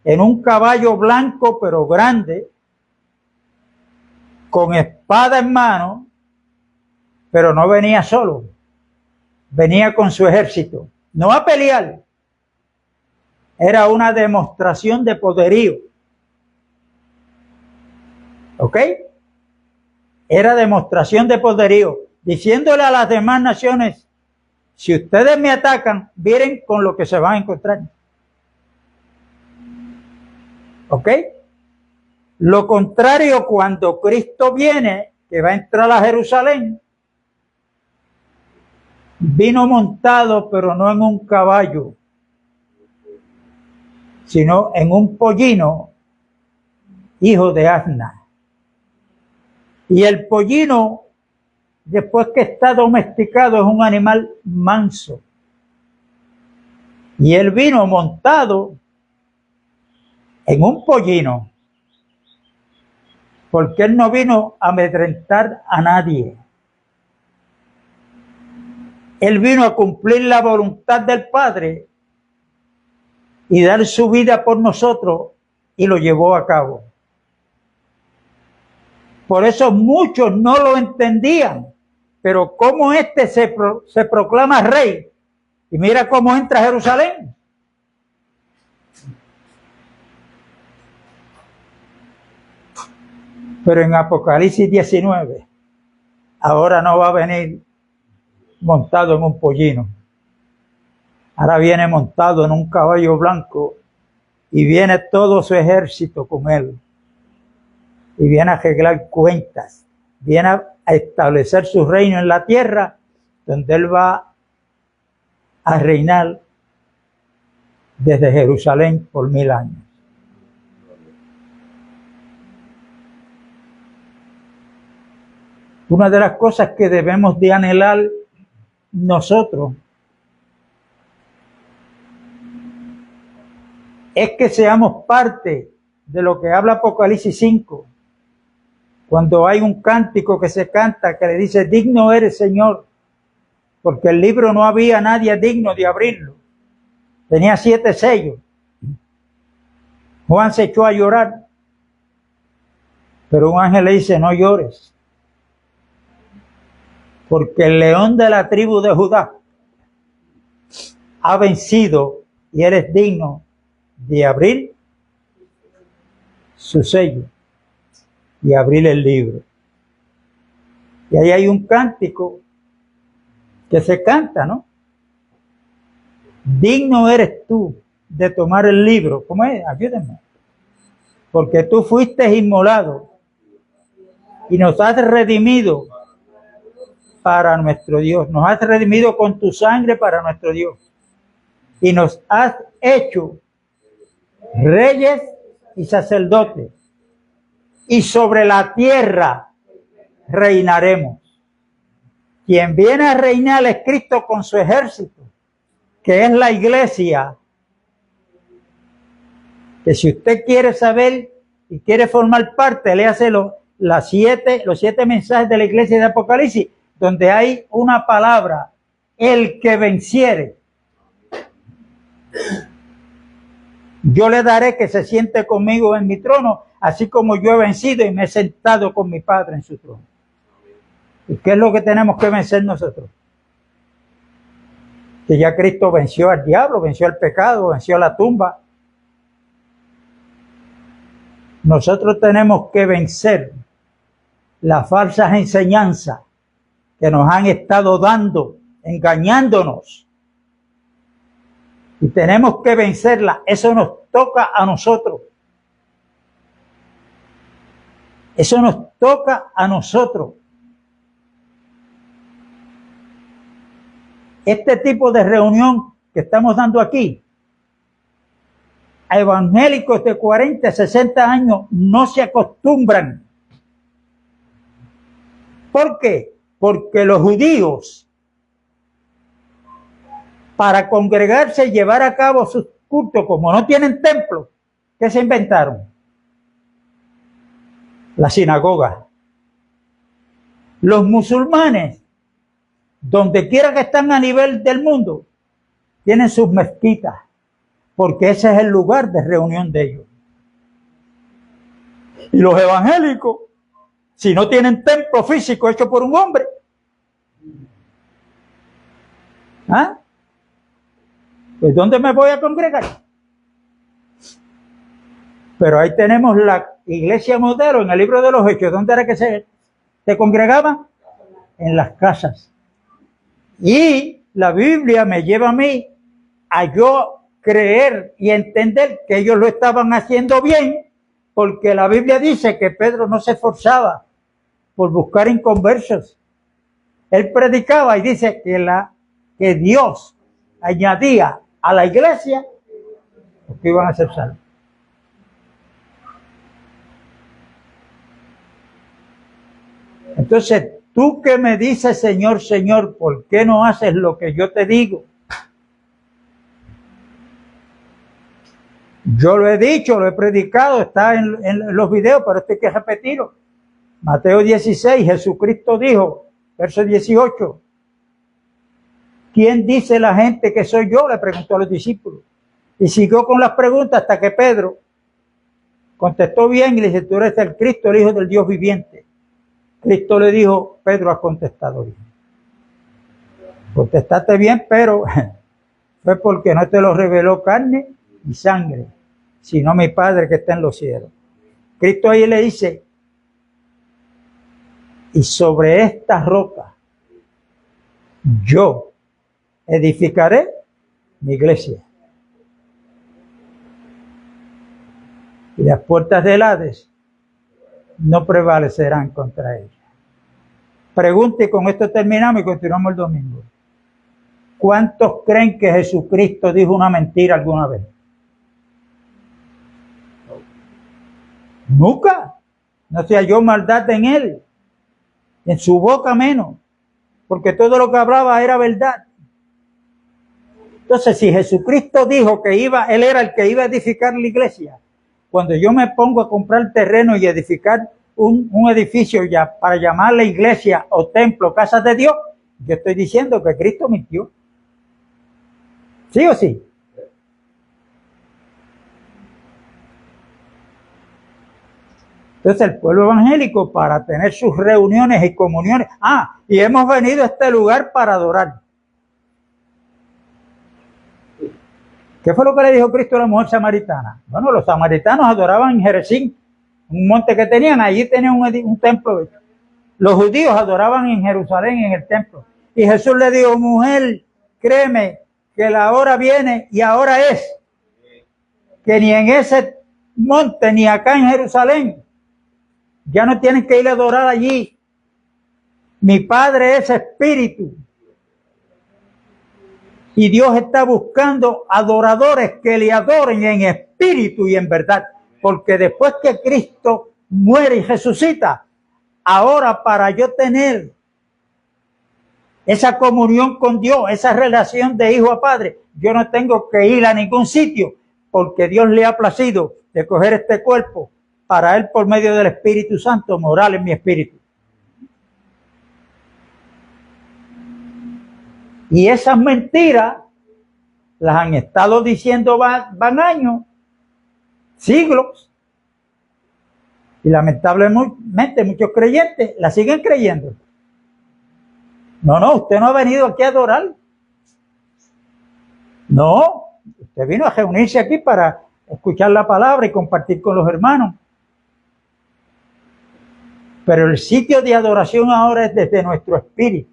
en un caballo blanco pero grande, con espada en mano, pero no venía solo, venía con su ejército, no a pelear, era una demostración de poderío. ¿Ok? Era demostración de poderío, diciéndole a las demás naciones, si ustedes me atacan, miren con lo que se van a encontrar. ¿Ok? Lo contrario, cuando Cristo viene, que va a entrar a Jerusalén, vino montado, pero no en un caballo, sino en un pollino, hijo de Asna. Y el pollino, después que está domesticado, es un animal manso. Y él vino montado en un pollino. porque Él no vino a amedrentar a nadie. Él vino a cumplir la voluntad del Padre y dar su vida por nosotros, y lo llevó a cabo. Por eso muchos no lo entendían, pero como se proclama rey, y mira cómo entra a Jerusalén. Pero en Apocalipsis 19, ahora no va a venir montado en un pollino. Ahora viene montado en un caballo blanco y viene todo su ejército con él. Y viene a arreglar cuentas. Viene a establecer su reino en la tierra, donde él va a reinar desde Jerusalén por 1000 años. Una de las cosas que debemos de anhelar nosotros es que seamos parte de lo que habla Apocalipsis 5, cuando hay un cántico que se canta que le dice: digno eres, Señor, porque el libro no había nadie digno de abrirlo, tenía 7 sellos. Juan se echó a llorar, pero un ángel le dice: no llores, porque el león de la tribu de Judá ha vencido y eres digno de abrir su sello y abrir el libro. Y ahí hay un cántico que se canta, ¿no? Digno eres tú de tomar el libro. ¿Cómo es? Ayúdenme. Porque tú fuiste inmolado y nos has redimido para nuestro Dios. Nos has redimido con tu sangre para nuestro Dios. Y nos has hecho reyes y sacerdotes. Y sobre la tierra reinaremos. Quien viene a reinar es Cristo con su ejército, que es la iglesia. Que si usted quiere saber y quiere formar parte, léase los 7 mensajes de la iglesia de Apocalipsis, donde hay una palabra: el que venciere. Yo le daré que se siente conmigo en mi trono, así como yo he vencido y me he sentado con mi Padre en su trono. ¿Y qué es lo que tenemos que vencer nosotros? Que ya Cristo venció al diablo, venció al pecado, venció la tumba. Nosotros tenemos que vencer las falsas enseñanzas que nos han estado dando, engañándonos. Y tenemos que vencerlas. Eso nos toca a nosotros. Eso nos toca a nosotros. Este tipo de reunión que estamos dando aquí, a evangélicos de 40, 60 años no se acostumbran. ¿Por qué? Porque los judíos, para congregarse y llevar a cabo sus cultos, como no tienen templo, ¿qué se inventaron? La sinagoga. Los musulmanes, donde quiera que están a nivel del mundo, tienen sus mezquitas, porque ese es el lugar de reunión de ellos. Y los evangélicos, si no tienen templo físico hecho por un hombre, pues ¿dónde me voy a congregar? Pero ahí tenemos la iglesia modelo en el libro de los Hechos. ¿Dónde era que se congregaban? En las casas. Y la Biblia me lleva a mí a yo creer y entender que ellos lo estaban haciendo bien, porque la Biblia dice que Pedro no se esforzaba por buscar inconversos. Él predicaba y dice que Dios añadía a la iglesia los que iban a ser salvos. Entonces, tú que me dices, Señor, Señor, ¿por qué no haces lo que yo te digo? Yo lo he dicho, lo he predicado, está en los videos, pero esto hay que repetirlo. Mateo 16, Jesucristo dijo, verso 18, ¿quién dice la gente que soy yo?, le preguntó a los discípulos. Y siguió con las preguntas hasta que Pedro contestó bien y le dice, tú eres el Cristo, el Hijo del Dios viviente. Cristo le dijo, Pedro, has contestado bien. Contestaste bien, pero fue porque no te lo reveló carne y sangre, sino mi Padre que está en los cielos. Cristo ahí le dice, y sobre esta roca yo edificaré mi iglesia. Y las puertas del Hades no prevalecerán contra ella. Pregunte, y con esto terminamos y continuamos el domingo. ¿Cuántos creen que Jesucristo dijo una mentira alguna vez? Nunca. No se halló maldad en él. En su boca menos. Porque todo lo que hablaba era verdad. Entonces, si Jesucristo dijo que él era el que iba a edificar la iglesia, cuando yo me pongo a comprar terreno y edificar un edificio ya para llamarle iglesia o templo, casa de Dios, yo estoy diciendo que Cristo mintió. ¿Sí o sí? Entonces el pueblo evangélico, para tener sus reuniones y comuniones, y hemos venido a este lugar para adorar. ¿Qué fue lo que le dijo Cristo a la mujer samaritana? Bueno, los samaritanos adoraban en Jerezín, un monte que tenían, allí tenían un templo. Los judíos adoraban en Jerusalén, en el templo. Y Jesús le dijo, mujer, créeme que la hora viene y ahora es, que ni en ese monte ni acá en Jerusalén ya no tienen que ir a adorar allí. Mi Padre es espíritu. Y Dios está buscando adoradores que le adoren en espíritu y en verdad. Porque después que Cristo muere y resucita, ahora para yo tener esa comunión con Dios, esa relación de hijo a padre, yo no tengo que ir a ningún sitio, porque Dios le ha placido de coger este cuerpo para él por medio del Espíritu Santo morar en mi espíritu. Y esas mentiras las han estado diciendo van años, siglos, y lamentablemente muchos creyentes la siguen creyendo. No, usted no ha venido aquí a adorar. No, usted vino a reunirse aquí para escuchar la palabra y compartir con los hermanos. Pero el sitio de adoración ahora es desde nuestro espíritu.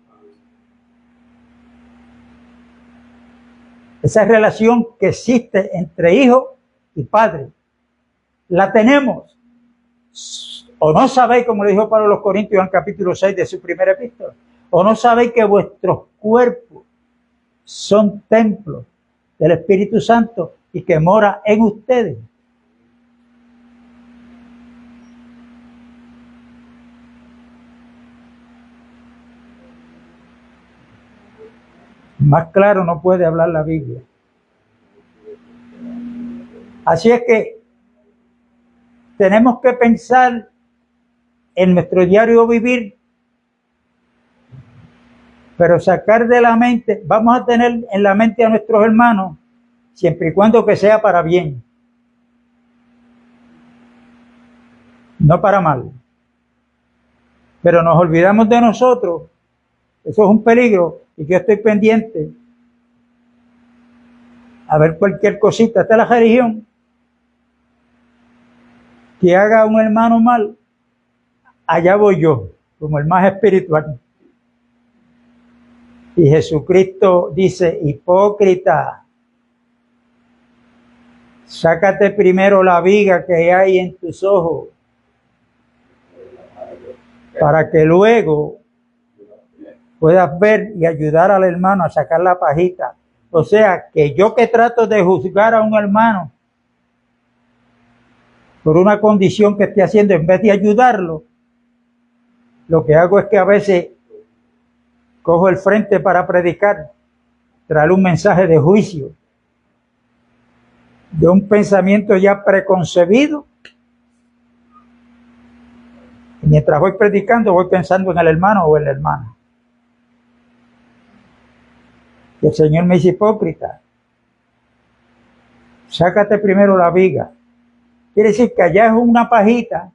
Esa relación que existe entre hijo y padre, la tenemos. ¿O no sabéis, como le dijo Pablo a los Corintios en capítulo 6 de su primera epístola? ¿O no sabéis que vuestros cuerpos son templos del Espíritu Santo y que mora en ustedes? Más claro no puede hablar la Biblia. Así es que tenemos que pensar en nuestro diario vivir, pero sacar de la mente, vamos a tener en la mente a nuestros hermanos, siempre y cuando que sea para bien, no para mal. Pero nos olvidamos de nosotros, eso es un peligro, y yo estoy pendiente a ver cualquier cosita. Esta es la religión, que haga un hermano mal, allá voy yo, como el más espiritual. Y Jesucristo dice, hipócrita, sácate primero la viga que hay en tus ojos, para que luego puedas ver y ayudar al hermano a sacar la pajita. O sea, que yo que trato de juzgar a un hermano por una condición que esté haciendo, en vez de ayudarlo, lo que hago es que a veces cojo el frente para predicar, traer un mensaje de juicio. de un pensamiento ya preconcebido. Y mientras voy predicando, voy pensando en el hermano o en la hermana. Y el Señor me dice, hipócrita, sácate primero la viga. Quiere decir que allá es una pajita,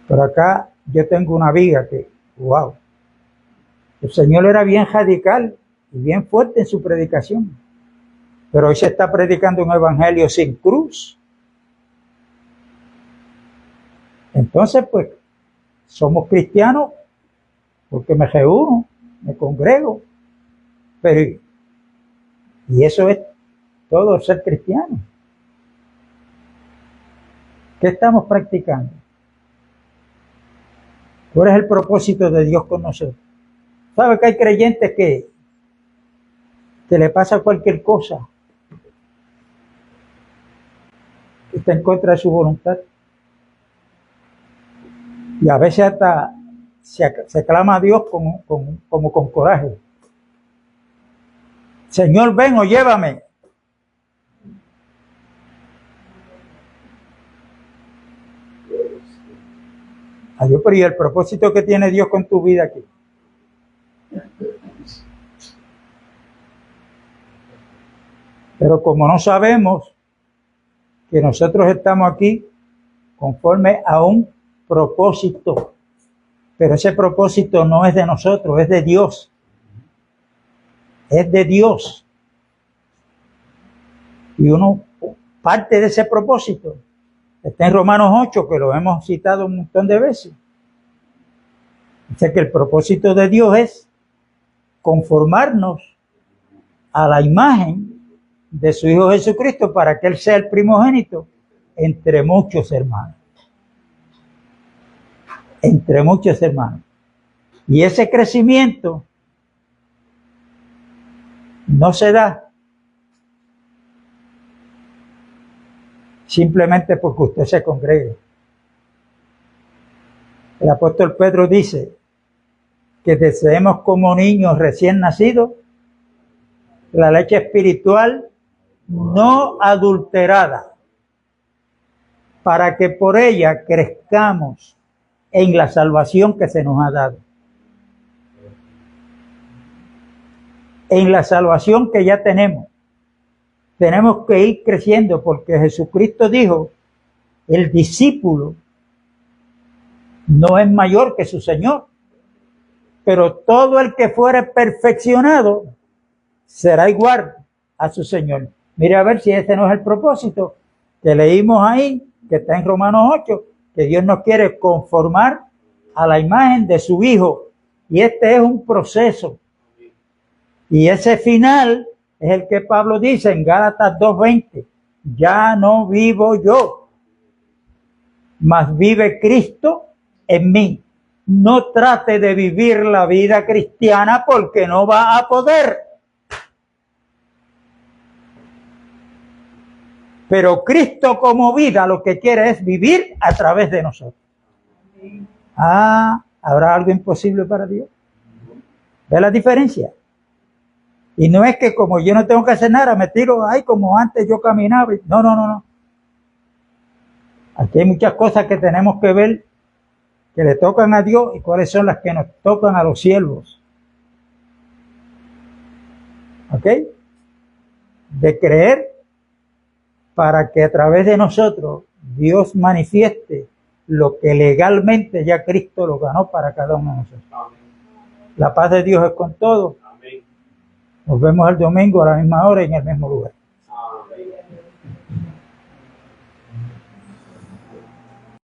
pero acá yo tengo una viga que, wow. El Señor era bien radical y bien fuerte en su predicación. Pero hoy se está predicando un evangelio sin cruz. Entonces, pues, somos cristianos porque me reúno, me congrego. Pero, y eso es todo ser cristiano. ¿Qué estamos practicando? ¿Cuál es el propósito de Dios con nosotros? ¿Sabe que hay creyentes que le pasa cualquier cosa que está en contra de su voluntad? Y a veces hasta se clama a Dios como con coraje. Señor, ven o llévame. Adiós, pero ¿y el propósito que tiene Dios con tu vida aquí? Pero como no sabemos que nosotros estamos aquí conforme a un propósito, pero ese propósito no es de nosotros, es de Dios. Es de Dios. Y uno parte de ese propósito está en Romanos 8, que lo hemos citado un montón de veces. Dice que el propósito de Dios es conformarnos a la imagen de su Hijo Jesucristo para que Él sea el primogénito entre muchos hermanos. Entre muchos hermanos. Y ese crecimiento no se da simplemente porque usted se congregue. El apóstol Pedro dice que deseemos como niños recién nacidos la leche espiritual no adulterada, para que por ella crezcamos en la salvación que se nos ha dado. En la salvación que ya tenemos. Tenemos que ir creciendo porque Jesucristo dijo, el discípulo no es mayor que su Señor, pero todo el que fuere perfeccionado será igual a su Señor. Mire a ver si ese no es el propósito que leímos ahí, que está en Romanos 8, que Dios nos quiere conformar a la imagen de su Hijo. Y este es un proceso. Y ese final es el que Pablo dice en Gálatas 2:20. Ya no vivo yo, mas vive Cristo en mí. No trate de vivir la vida cristiana porque no va a poder. Pero Cristo como vida lo que quiere es vivir a través de nosotros. ¿Habrá algo imposible para Dios? ¿Ve la diferencia? Y no es que como yo no tengo que hacer nada, me tiro, como antes yo caminaba. No. Aquí hay muchas cosas que tenemos que ver que le tocan a Dios y cuáles son las que nos tocan a los siervos. ¿Ok? De creer para que a través de nosotros Dios manifieste lo que legalmente ya Cristo lo ganó para cada uno de nosotros. Amén. La paz de Dios es con todos. Amén. Nos vemos el domingo a la misma hora y en el mismo lugar.